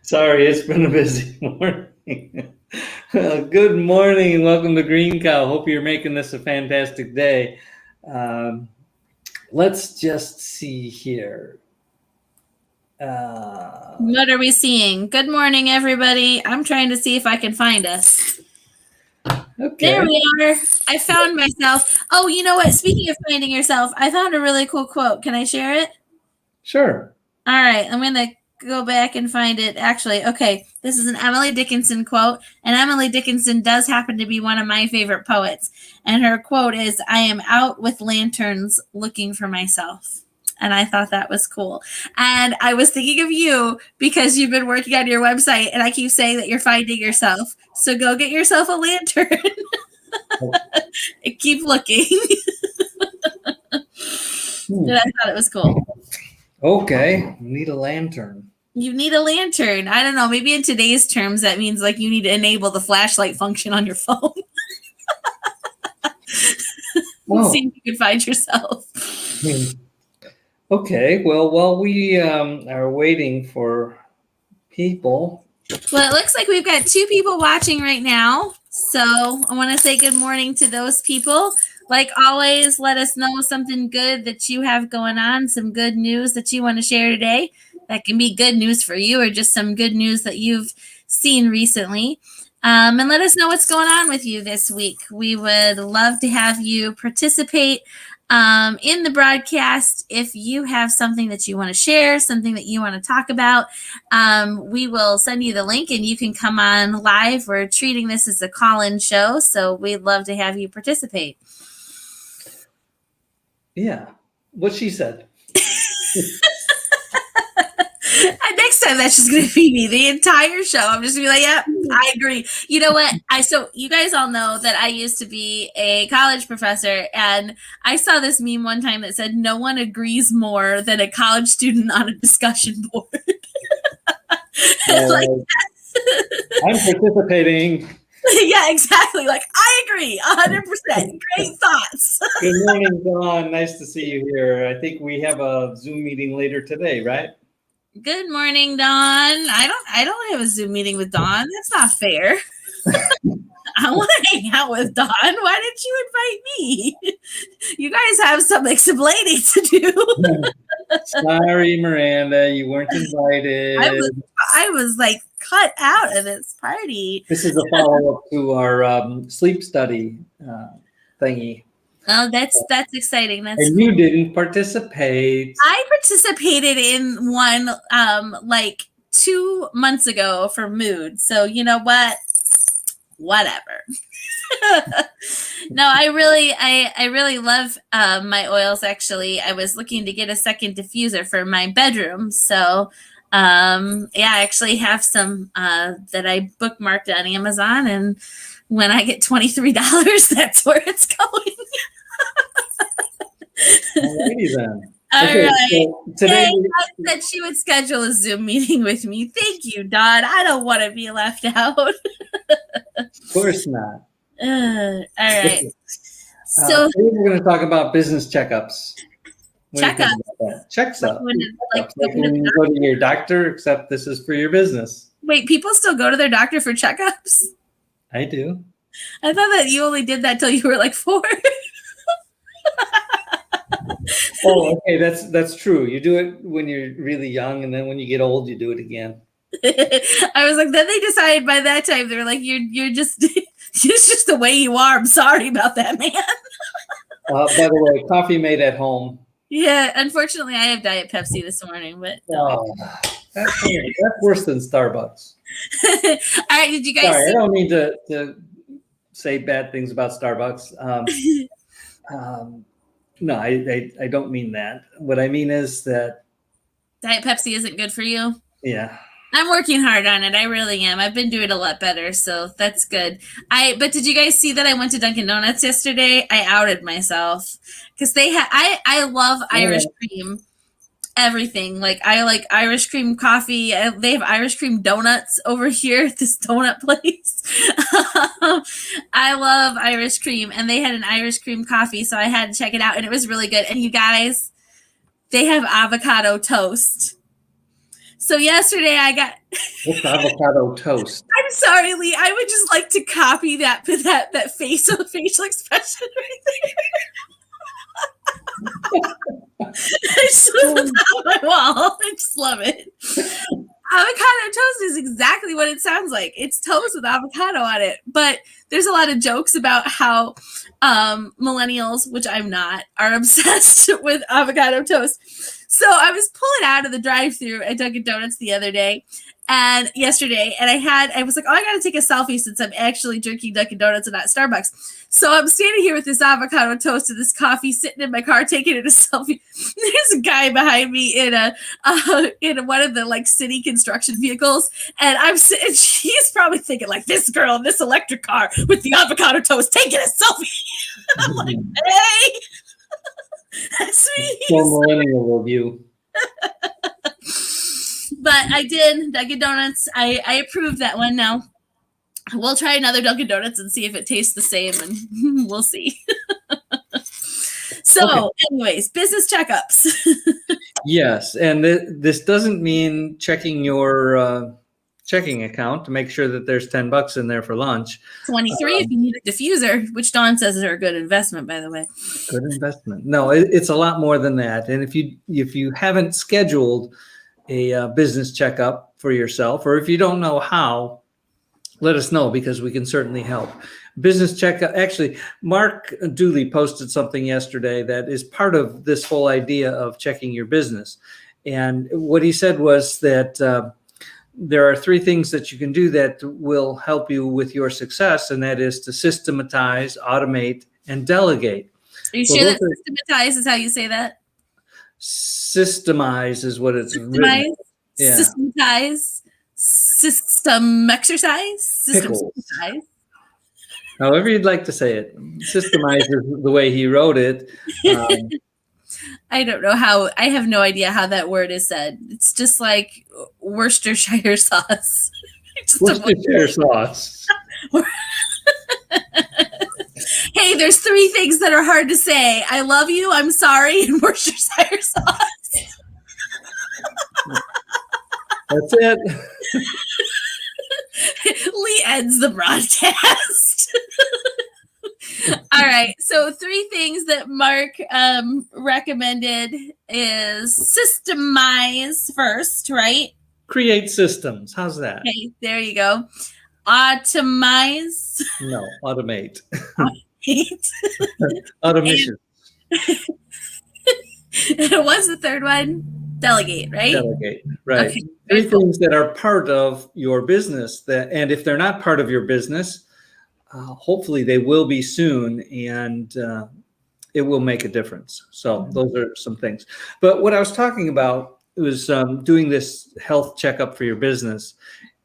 Sorry, it's been a busy morning. Good morning and welcome to greenCOW. Hope you're making this a fantastic day. Um, let's just see here. What are we seeing? Good morning, everybody. I'm trying to see if I can find us. Okay. There we are. I found myself. Oh, you know what? Speaking of finding yourself, I found a really cool quote. Can I share it? Sure. All right. I'm going to go back and find it. Actually, okay. This is an Emily Dickinson quote. And Emily Dickinson does happen to be one of my favorite poets. And her quote is, "I am out with lanterns looking for myself." And I thought that was cool. And I was thinking of you because you've been working on your website and I keep saying that you're finding yourself. So go get yourself a lantern and keep looking. And I thought it was cool. Okay. Need a lantern. You need a lantern. I don't know. Maybe in today's terms, that means like you need to enable the flashlight function on your phone. See if you can find yourself. Okay. Well, while we are waiting for people. Well, it looks like we've got 2 people watching right now. So I want to say good morning to those people. Like always, let us know something good that you have going on, some good news that you want to share today. That can be good news for you or just some good news that you've seen recently. And let us know what's going on with you this week. We would love to have you participate in the broadcast. If you have something that you want to share, something that you want to talk about, we will send you the link and you can come on live. We're treating this as a call-in show, so we'd love to have you participate. Yeah. What she said. Next time, that's just going to be me the entire show. I'm just going to be like, yep, I agree. You know what? So you guys all know that I used to be a college professor, and I saw this meme one time that said, "No one agrees more than a college student on a discussion board." Like, I'm participating. Yeah, exactly. Like, I agree, 100%. Great thoughts. Good morning, Dawn. Nice to see you here. I think we have a Zoom meeting later today, right? Good morning, Dawn. I don't have a Zoom meeting with Dawn. That's not fair. I want to hang out with Dawn. Why didn't you invite me? You guys have some explaining to do. Sorry, Miranda, you weren't invited. I was like cut out of this party. This is a follow-up to our sleep study thingy. Oh, that's exciting. That's and you didn't participate. I participated in one like 2 months ago for mood. So you know what? Whatever. No, I really love my oils. Actually, I was looking to get a second diffuser for my bedroom. So yeah, I actually have some that I bookmarked on Amazon, and when I get $23, that's where it's going. Alrighty then. All okay, right. So today I said she would schedule a Zoom meeting with me. Thank you, Dawn. I don't want to be left out. Of course not. All right. So today we're going to talk about business checkups. Checkups. Checks up. Like when you go to your doctor, except this is for your business. Wait, people still go to their doctor for checkups? I do. I thought that you only did that till you were like 4. Oh, okay, that's true. You do it when you're really young, and then when you get old, you do it again. I was like, then they decided by that time they were like, you're just it's just the way you are. I'm sorry about that, man. By the way, coffee made at home. Yeah, unfortunately, I have Diet Pepsi this morning, but that's worse than Starbucks. All right, did you guys? Sorry, I don't mean to say bad things about Starbucks. No, I don't mean that. What I mean is that Diet Pepsi isn't good for you. Yeah. I'm working hard on it. I really am. I've been doing a lot better, so that's good. But did you guys see that I went to Dunkin' Donuts yesterday? I outed myself because they had. I love Irish cream, everything. Like I like Irish cream coffee. They have Irish cream donuts over here at this donut place. I love Irish cream, and they had an Irish cream coffee, so I had to check it out, and it was really good. And you guys, they have avocado toast. So yesterday I got. What's avocado toast? I'm sorry, Lee. I would just like to copy that facial expression right there. I just put that on my wall. I just love it. Avocado toast is exactly what it sounds like. It's toast with avocado on it. But there's a lot of jokes about how millennials, which I'm not, are obsessed with avocado toast. So I was pulling out of the drive-thru at Dunkin' Donuts the other day and yesterday, and I was like, oh, I got to take a selfie since I'm actually drinking Dunkin' Donuts and not Starbucks. So I'm standing here with this avocado toast and this coffee, sitting in my car, taking it a selfie. There's a guy behind me in one of the like city construction vehicles, and I'm sitting. He's probably thinking like, this girl in this electric car with the avocado toast taking a selfie. I'm like, hey, that's me. So millennial of you. But I did Dunkin' Donuts. I approved that one now. We'll try another Dunkin' Donuts and see if it tastes the same, and we'll see. So, anyways, business checkups. Yes, and this doesn't mean checking your checking account to make sure that there's $10 in there for lunch. 23 if you need a diffuser, which Dawn says are a good investment, by the way. Good investment. No, it's a lot more than that. And if you haven't scheduled a business checkup for yourself, or if you don't know how, let us know because we can certainly help. Business checkup. Actually, Mark Deulley posted something yesterday that is part of this whole idea of checking your business. And what he said was that there are 3 things that you can do that will help you with your success, and that is to systematize, automate, and delegate. Are you sure that systematize is how you say that? Systemize is what it's Systemize, written. Yeah. Systematize, system exercise, system exercise. However you'd like to say it. Systemize is the way he wrote it. I don't know how. I have no idea how that word is said. It's just like Worcestershire sauce. Worcestershire sauce. Hey, there's 3 things that are hard to say. I love you, I'm sorry, and Worcestershire sauce. That's it. Lee ends the broadcast. All right. So 3 things that Mark recommended is systemize first, right? Create systems. How's that? Okay, there you go. Automize. No, automate. Automate. Automation. What's the third one? Delegate, right? Delegate, right. Okay, 3 things that are part of your business and if they're not part of your business, hopefully they will be soon, and it will make a difference. So those are some things. But what I was talking about was doing this health checkup for your business.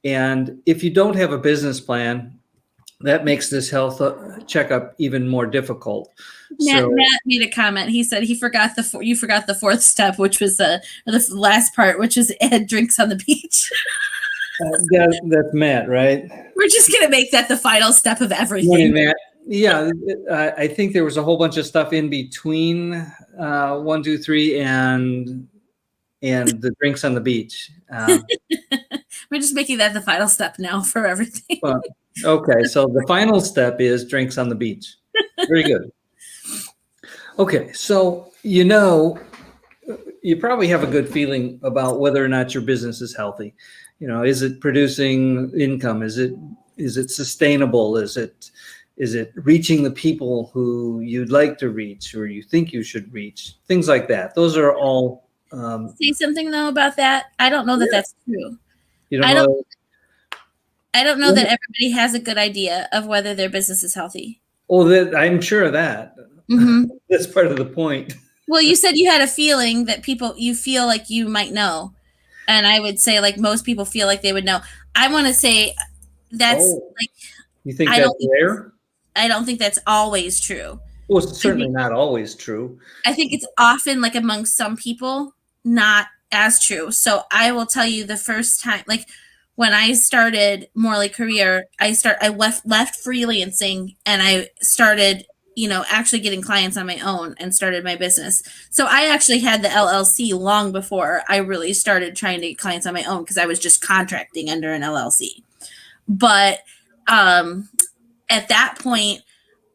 And if you don't have a business plan, that makes this health checkup even more difficult. Matt made a comment. He said you forgot the 4th step, which was the last part, which is add drinks on the beach. That's Matt, right? We're just gonna make that the final step of everything. Morning, Matt. Yeah, I think there was a whole bunch of stuff in between 1, 2, 3, and the drinks on the beach. We're just making that the final step now for everything. Well, okay, so the final step is drinks on the beach. Very good. Okay, so you probably have a good feeling about whether or not your business is healthy. Is it producing income? Is it sustainable? Is it reaching the people who you'd like to reach or you think you should reach? Things like that. Those are all. Say something though about that. I don't know that that's true. You don't know. I don't know that everybody has a good idea of whether their business is healthy. Well, I'm sure of that. Mm-hmm. That's part of the point. Well, you said you had a feeling that you feel like you might know. And I would say like most people feel like they would know. I want to say that's like. You think that's rare? I don't think that's always true. Well, it's certainly not always true. I think it's often like among some people, not as true. So I will tell you the first time, like when I started Morley Career, I left freelancing and I started, actually getting clients on my own and started my business. So I actually had the LLC long before I really started trying to get clients on my own, because I was just contracting under an LLC. But at that point,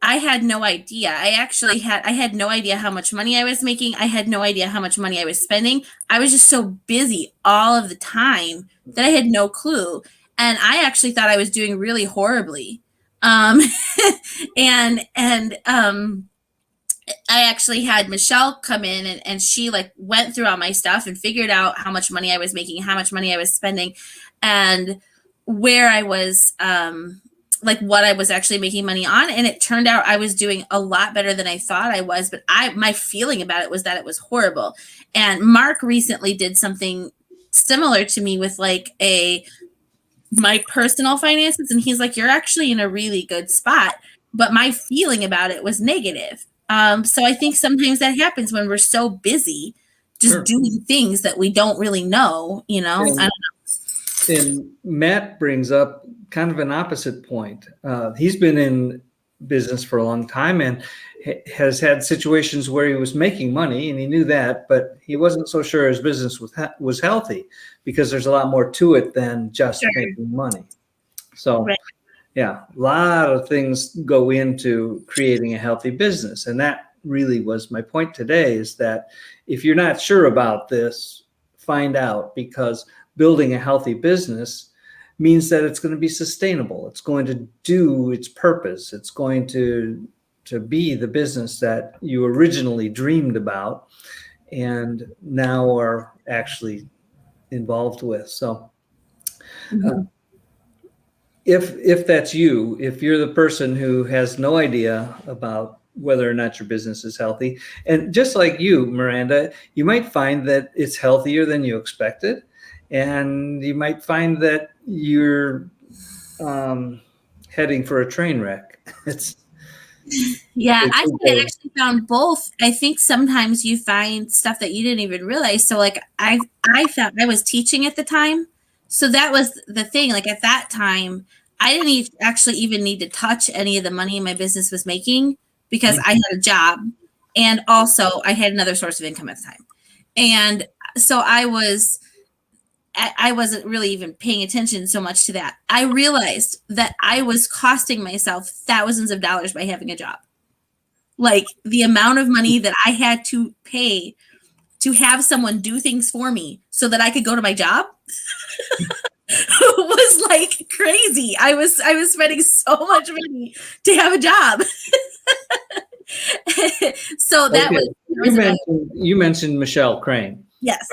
I had no idea. I had no idea how much money I was making. I had no idea how much money I was spending. I was just so busy all of the time that I had no clue. And I actually thought I was doing really horribly. I actually had Michelle come in, and she like went through all my stuff and figured out how much money I was making, how much money I was spending, and where I was, like what I was actually making money on. And it turned out I was doing a lot better than I thought I was, but my feeling about it was that it was horrible. And Mark recently did something similar to me with like my personal finances. And he's like, you're actually in a really good spot. But my feeling about it was negative. So I think sometimes that happens when we're so busy just doing things that we don't really know, I don't know. And Matt brings up kind of an opposite point. He's been in business for a long time and has had situations where he was making money, and he knew that, but he wasn't so sure his business was healthy, because there's a lot more to it than just making money. So, yeah, a lot of things go into creating a healthy business. And that really was my point today, is that if you're not sure about this, find out, because building a healthy business means that it's going to be sustainable. It's going to do its purpose. It's going to be the business that you originally dreamed about and now are actually involved with. So if that's you, if you're the person who has no idea about whether or not your business is healthy, and just like you, Miranda, you might find that it's healthier than you expected. And you might find that you're heading for a train wreck. I actually found both. I think sometimes you find stuff that you didn't even realize. So like I found I was teaching at the time. So that was the thing. Like at that time, I didn't actually even need to touch any of the money my business was making, because I had a job, and also I had another source of income at the time. And so I wasn't really even paying attention so much to that. I realized that I was costing myself thousands of dollars by having a job. Like the amount of money that I had to pay to have someone do things for me so that I could go to my job was like crazy. I was spending so much money to have a job. So that you mentioned Michelle Crane. Yes.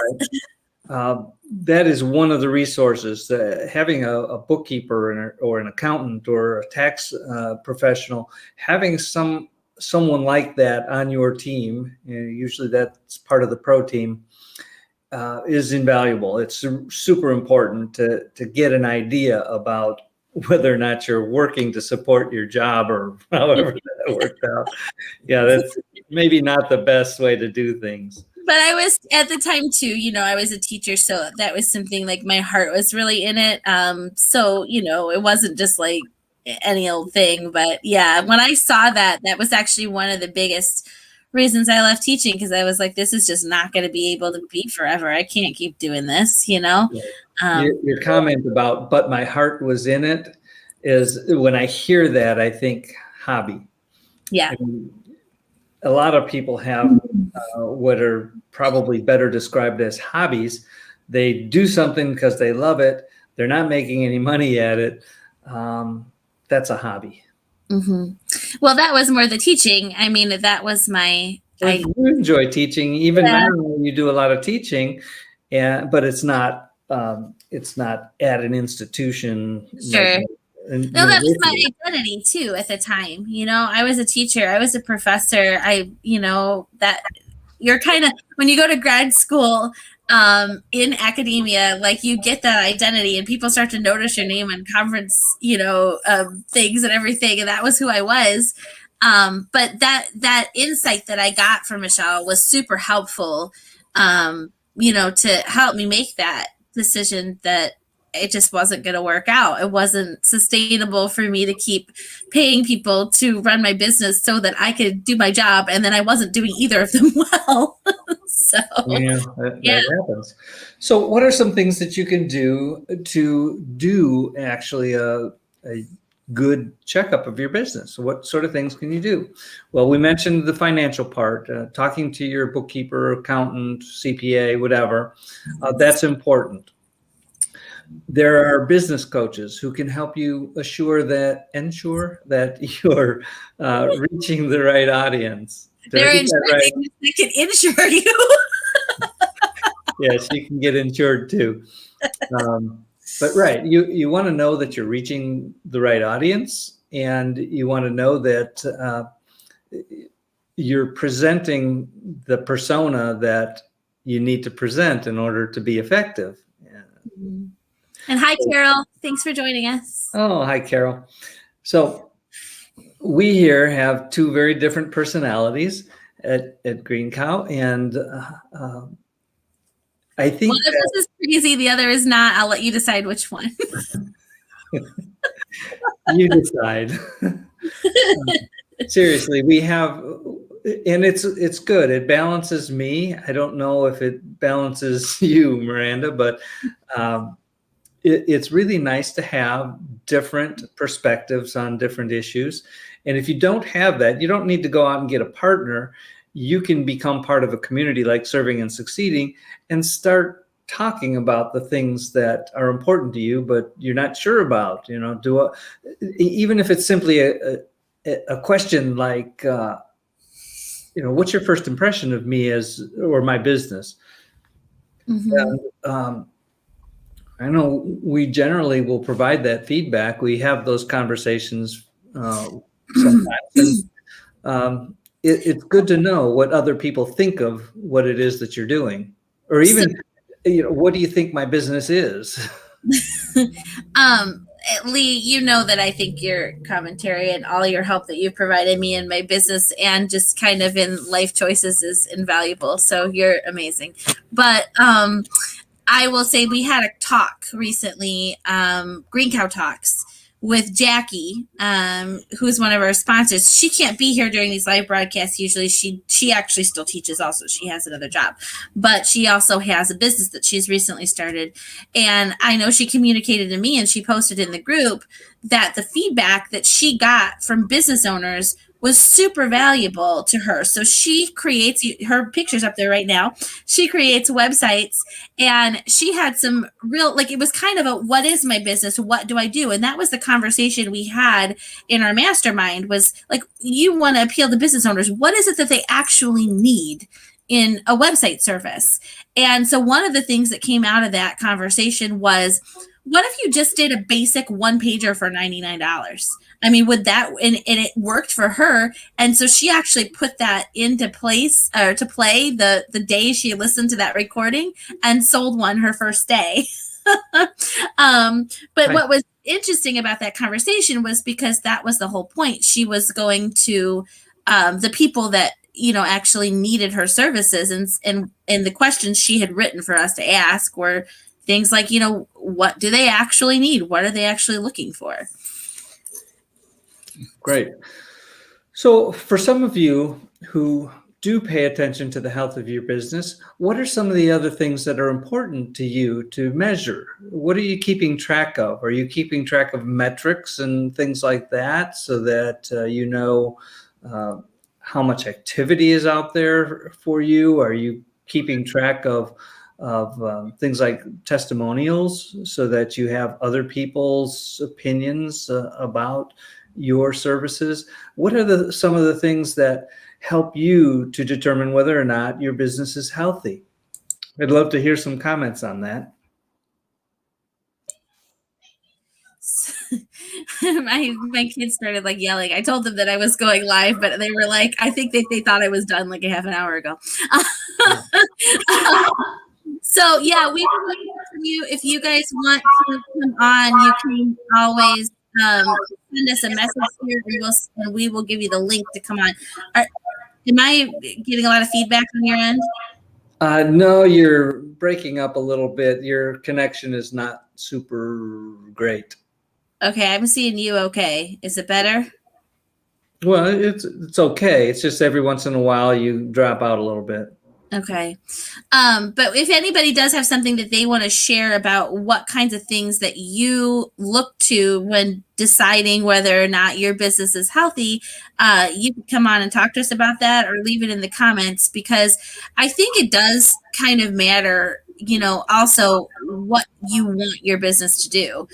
Right? That is one of the resources. Having a bookkeeper or an accountant or a tax professional, having someone like that on your team, usually that's part of the pro team, is invaluable. It's super important to get an idea about whether or not you're working to support your job, or however that worked out. Yeah, that's maybe not the best way to do things. But I was at the time too, I was a teacher, so that was something like my heart was really in it. So, it wasn't just like any old thing, but yeah, when I saw that was actually one of the biggest reasons I left teaching, because I was like, this is just not going to be able to be forever. I can't keep doing this, Your comment about, but my heart was in it, is when I hear that, I think hobby. Yeah. A lot of people have what are probably better described as hobbies. They do something because they love it. They're not making any money at it. That's a hobby. Mm-hmm. Well, that was more the teaching. I mean, that was my... I enjoy teaching. Even now you do a lot of teaching, but it's not at an institution. Sure. No, that was my identity too at the time. I was a teacher, I was a professor. That you're kind of, when you go to grad school in academia, like you get that identity and people start to notice your name on conference, things and everything. And that was who I was. But that insight that I got from Michelle was super helpful, to help me make that decision that it just wasn't going to work out. It wasn't sustainable for me to keep paying people to run my business so that I could do my job. And then I wasn't doing either of them well. So, Yeah, that happens. So what are some things that you can do to do actually a good checkup of your business? What sort of things can you do? Well, we mentioned the financial part, talking to your bookkeeper, accountant, CPA, whatever. That's important. There are business coaches who can help you ensure that you're reaching the right audience. they're insured, they can insure you. Yeah, she can get insured too. But right, you want to know that you're reaching the right audience, and you want to know that you're presenting the persona that you need to present in order to be effective. And hi, Carol. Thanks for joining us. Oh, hi, Carol. So we here have two very different personalities at greenCOW, and I think one of us is crazy, the other is not. I'll let you decide which one. You decide. Seriously, we have, and it's good. It balances me. I don't know if it balances you, Miranda, but it's really nice to have different perspectives on different issues. And if you don't have that, you don't need to go out and get a partner. You can become part of a community like Serving and Succeeding and start talking about the things that are important to you, but you're not sure about. Even if it's simply a question like, what's your first impression of me or my business? Mm-hmm. And, I know we generally will provide that feedback. We have those conversations sometimes. And, it's good to know what other people think of what it is that you're doing, or even, what do you think my business is? Lee, you know that I think your commentary and all your help that you've provided me in my business and just kind of in life choices is invaluable. So you're amazing. But I will say we had a talk recently, greenCOW Talks, with Jackie, who's one of our sponsors. She can't be here during these live broadcasts. Usually she actually still teaches also. She has another job, but she also has a business that she's recently started. And I know she communicated to me and she posted in the group that the feedback that she got from business owners was super valuable to her. So she creates, her picture's up there right now. She creates websites, and she had some real, it was kind of a, what is my business? What do I do? And that was the conversation we had in our mastermind was like, you want to appeal to business owners. What is it that they actually need in a website service? And so one of the things that came out of that conversation was, what if you just did a basic one pager for $99? I mean, would that, and it worked for her. And so she actually put that into place or to play the day she listened to that recording and sold one her first day. But what was interesting about that conversation was because that was the whole point. She was going to the people that, actually needed her services. And the questions she had written for us to ask were things like, what do they actually need? What are they actually looking for? Great. So for some of you who do pay attention to the health of your business, what are some of the other things that are important to you to measure? What are you keeping track of? Are you keeping track of metrics and things like that so that how much activity is out there for you? Are you keeping track of things like testimonials so that you have other people's opinions about your services? What are some of the things that help you to determine whether or not your business is healthy? I'd love to hear some comments on that. My kids started yelling. I told them that I was going live, but they were like, I think they thought I was done a half an hour ago. So yeah, we can look for you. If you guys want to come on, you can always send us a message here, and we will give you the link to come on. Am I getting a lot of feedback on your end? No, you're breaking up a little bit. Your connection is not super great. Okay, I'm seeing you okay. Is it better? Well, it's okay. It's just every once in a while you drop out a little bit. Okay. But if anybody does have something that they want to share about what kinds of things that you look to when deciding whether or not your business is healthy, you can come on and talk to us about that or leave it in the comments, because I think it does kind of matter, also what you want your business to do.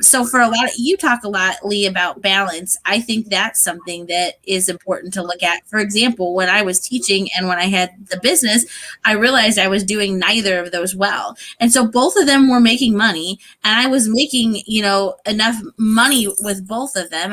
So for you talk a lot, Lee, about balance. I think that's something that is important to look at. For example, when I was teaching and when I had the business, I realized I was doing neither of those well. And so both of them were making money, and I was making, enough money with both of them.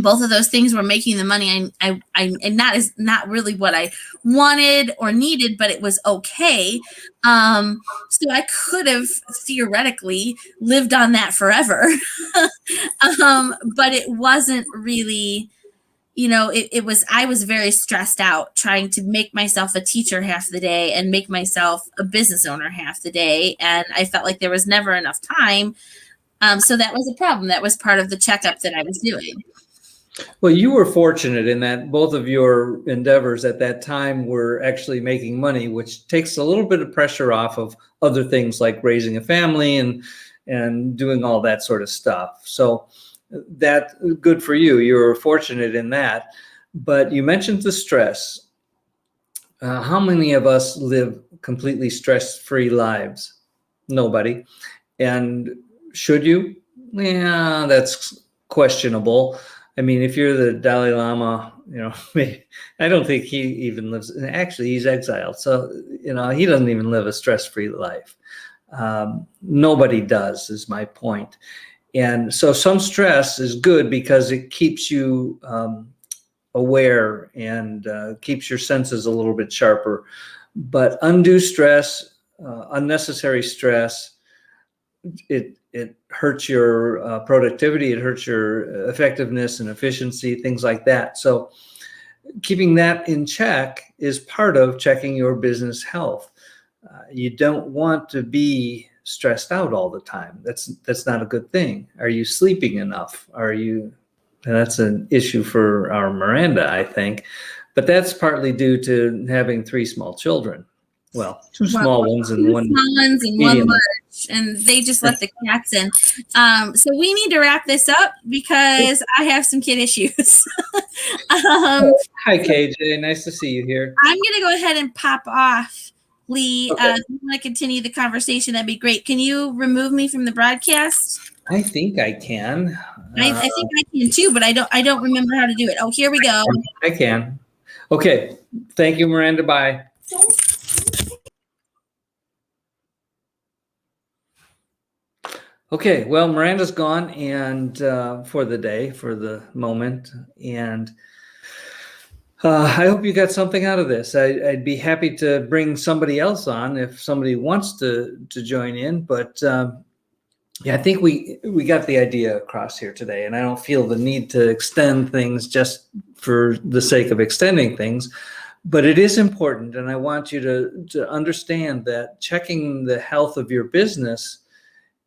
Both of those things were making the money. And not really what I wanted or needed, but it was okay. So I could have theoretically lived on that forever. But it wasn't really, I was very stressed out trying to make myself a teacher half the day and make myself a business owner half the day. And I felt like there was never enough time. So that was a problem. That was part of the checkup that I was doing. Well, you were fortunate in that both of your endeavors at that time were actually making money, which takes a little bit of pressure off of other things like raising a family and doing all that sort of stuff. So that good for you. You were fortunate in that. But you mentioned the stress. How many of us live completely stress-free lives? Nobody. And should you? Yeah, that's questionable. I mean, if you're the Dalai Lama, I don't think he even lives. Actually, he's exiled, so he doesn't even live a stress-free life. Nobody does, is my point. And so, some stress is good because it keeps you aware and keeps your senses a little bit sharper. But undue stress, unnecessary stress, it hurts your productivity, it hurts your effectiveness and efficiency, things like that. So keeping that in check is part of checking your business health. You don't want to be stressed out all the time. That's not a good thing. Are you sleeping enough? That's an issue for our Miranda, I think. But that's partly due to having 3 small children. Well, two small ones and one large, and they just let the cats in. So we need to wrap this up because I have some kid issues. Hi, KJ. Nice to see you here. I'm going to go ahead and pop off, Lee. Okay. If you want to continue the conversation, that'd be great. Can you remove me from the broadcast? I think I can. I think I can too, but I don't remember how to do it. Oh, here we go. I can. Okay. Thank you, Miranda. Bye. Okay, well, Miranda's gone and for the day, for the moment, and I hope you got something out of this. I'd be happy to bring somebody else on if somebody wants to join in, but yeah, I think we got the idea across here today, and I don't feel the need to extend things just for the sake of extending things, but it is important, and I want you to understand that checking the health of your business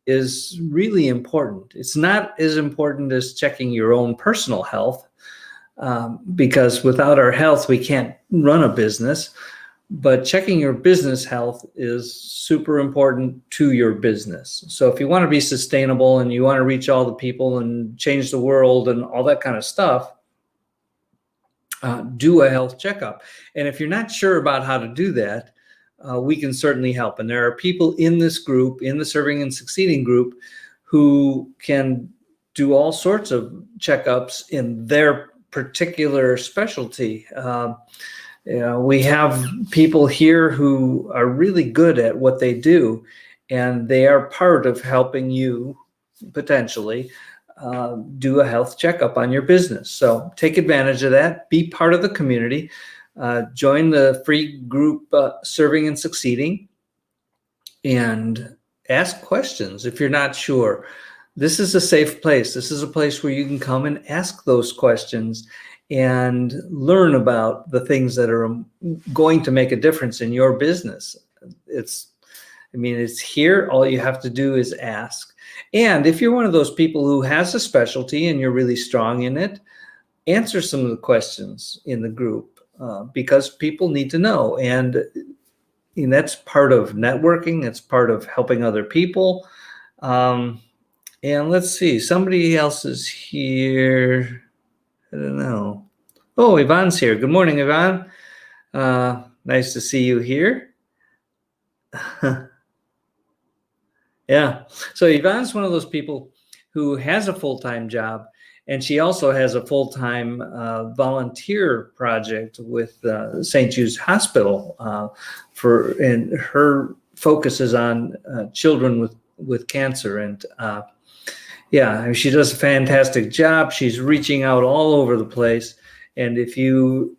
is really important. It's not as important as checking your own personal health, because without our health, we can't run a business. But checking your business health is super important to your business. So if you want to be sustainable and you want to reach all the people and change the world and all that kind of stuff, do a health checkup. And if you're not sure about how to do that, we can certainly help. And there are people in this group, in the Serving and Succeeding group, who can do all sorts of checkups in their particular specialty. We have people here who are really good at what they do, and they are part of helping you potentially do a health checkup on your business. So take advantage of that. Be part of the community. Join the free group Serving and Succeeding, and ask questions if you're not sure. This is a safe place. This is a place where you can come and ask those questions and learn about the things that are going to make a difference in your business. I mean, it's here. All you have to do is ask. And if you're one of those people who has a specialty and you're really strong in it, answer some of the questions in the group because people need to know. And that's part of networking. It's part of helping other people. And let's see, somebody else is here. I don't know. Oh, Yvonne's here. Good morning, Yvonne. Nice to see you here. Yeah. So Yvonne's one of those people who has a full-time job, and she also has a full-time volunteer project with St. Jude's Hospital and her focus is on children with cancer. And yeah, she does a fantastic job. She's reaching out all over the place. And if you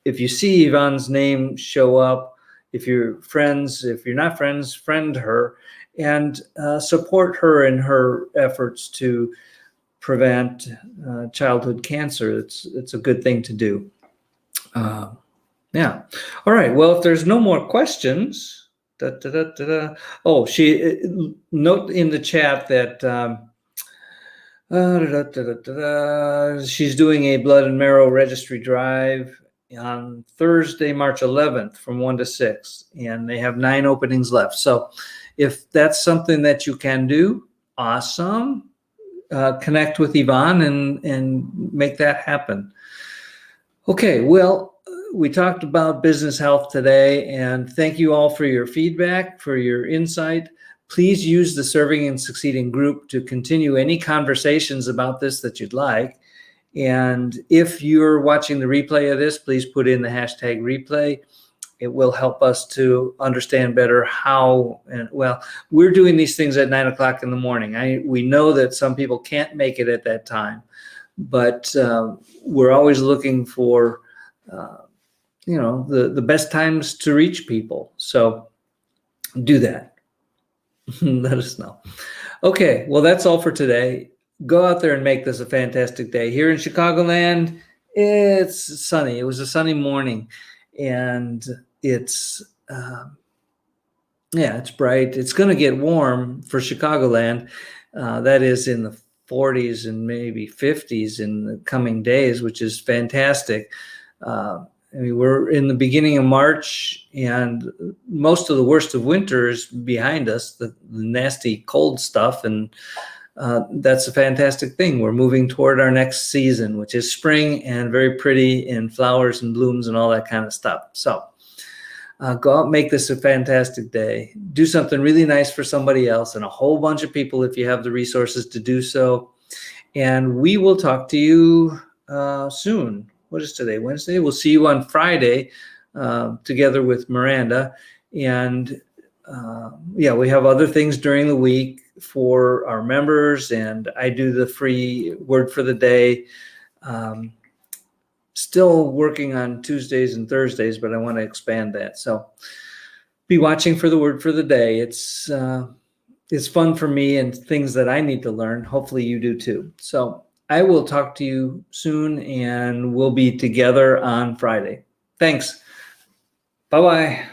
see Yvonne's name show up, if you're friends, if you're not friends, friend her and support her in her efforts to prevent childhood cancer. It's a good thing to do. Yeah. All right. Well, if there's no more questions, oh, she note in the chat that she's doing a blood and marrow registry drive on Thursday, March 11th from 1 to 6, and they have 9 openings left. So if that's something that you can do, awesome. Connect with Yvonne and make that happen. Okay, well, we talked about business health today, and thank you all for your feedback, for your insight. Please use the Serving and Succeeding group to continue any conversations about this that you'd like. And if you're watching the replay of this, please put in the hashtag replay. It will help us to understand better how, and well, we're doing these things at 9 o'clock in the morning. We know that some people can't make it at that time, but we're always looking for, the best times to reach people. So do that. Let us know. Okay, well, that's all for today. Go out there and make this a fantastic day. Here in Chicagoland, it's sunny. It was a sunny morning, and it's it's bright. It's going to get warm for Chicagoland. That is in the 40s and maybe 50s in the coming days, which is fantastic. I mean, we're in the beginning of March, and most of the worst of winter is behind us, the nasty cold stuff, and that's a fantastic thing. We're moving toward our next season, which is spring and very pretty and flowers and blooms and all that kind of stuff. So go out and make this a fantastic day. Do something really nice for somebody else and a whole bunch of people if you have the resources to do so. And we will talk to you soon. What is today? Wednesday? We'll see you on Friday together with Miranda. And we have other things during the week for our members, and I do the free word for the day. Still working on Tuesdays and Thursdays, but I want to expand that. So be watching for the word for the day. It's fun for me and things that I need to learn. Hopefully you do too. So I will talk to you soon, and we'll be together on Friday. Thanks. Bye-bye.